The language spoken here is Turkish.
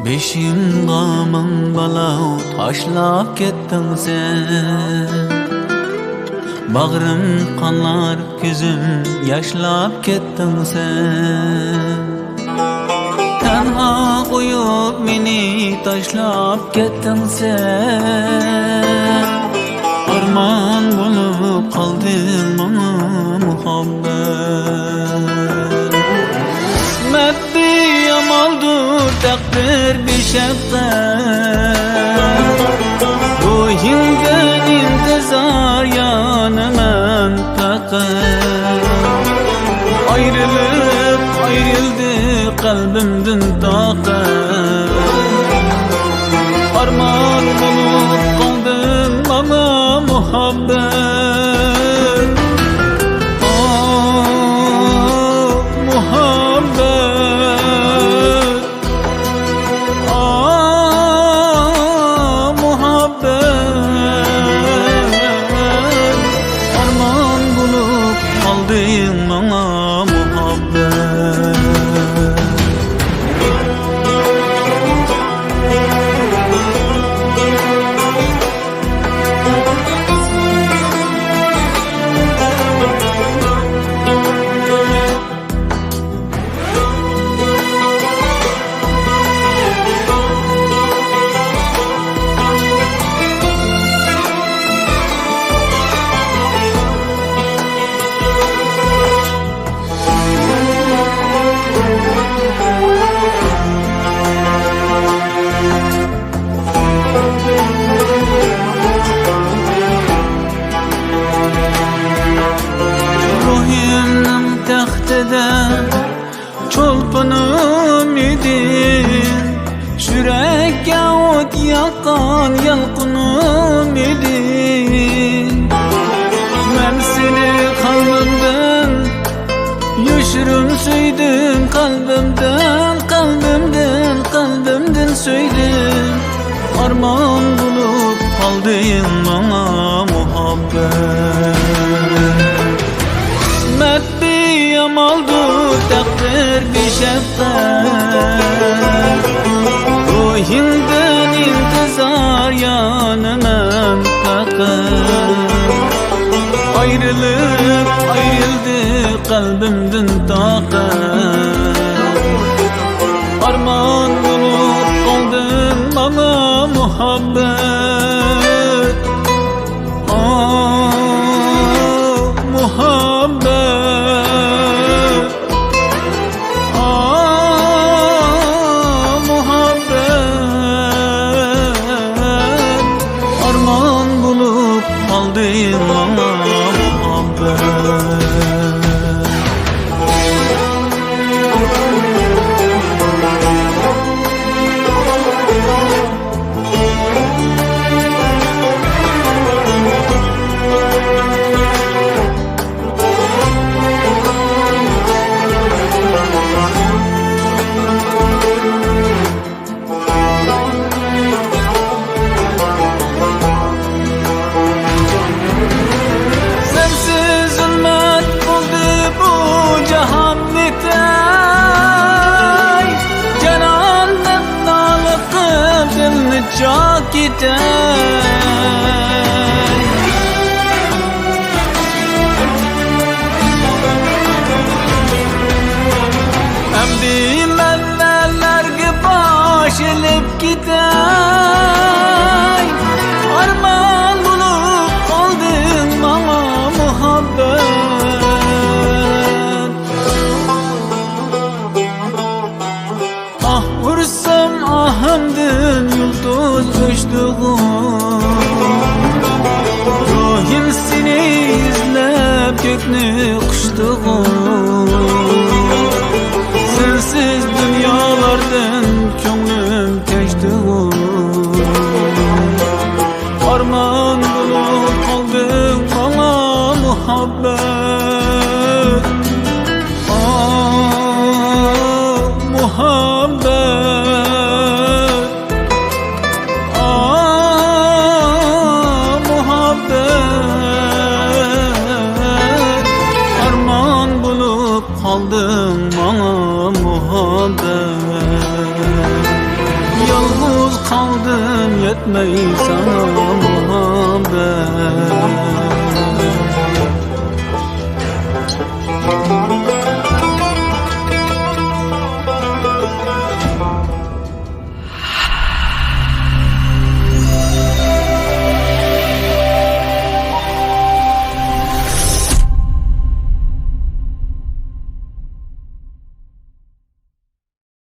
Beşim gamın balav taşlap kettin sen. Bağrım kanlar, gözüm yaşlap kettin sen. Tenha koyup meni taşlap kettin sen. Arman bulup kaldın bana muhabbet. Meddi yamaldır takdir bir şefkat. Ruhimden intizar yanıman takat. Ayrılıp ayrıldı kalbimden takat. Arman bulup kaldım bana muhabbet. Çolpanım idin, yürekке ot yakan yalqınım idin. Ben seni kalbimden, yaşırım söydim kalbimden, kalbimden, kalbimden söydim. Arman bulup kaldın bana muhabbet. Meddi yamaldır takdir bir şefkat. Ruhimden intizar yanıman takat. Ayrılıp ayrıldı kalbimden takat. Arman bulup kaldım bana muhabbet. Muhabbet. Muhabbet. Arman bulup kaldın bana muhabbet. Çok gider. Emdi mennelerge başılıp gider. Arman bulup kaldın bana muhabbet. Ah vursam ahımdın yıldız uçtuğum. Ruhim seni izlep göknü kuştuğum. Sensiz dünyalardan könglim aldım yetmeyi sana muhabbet.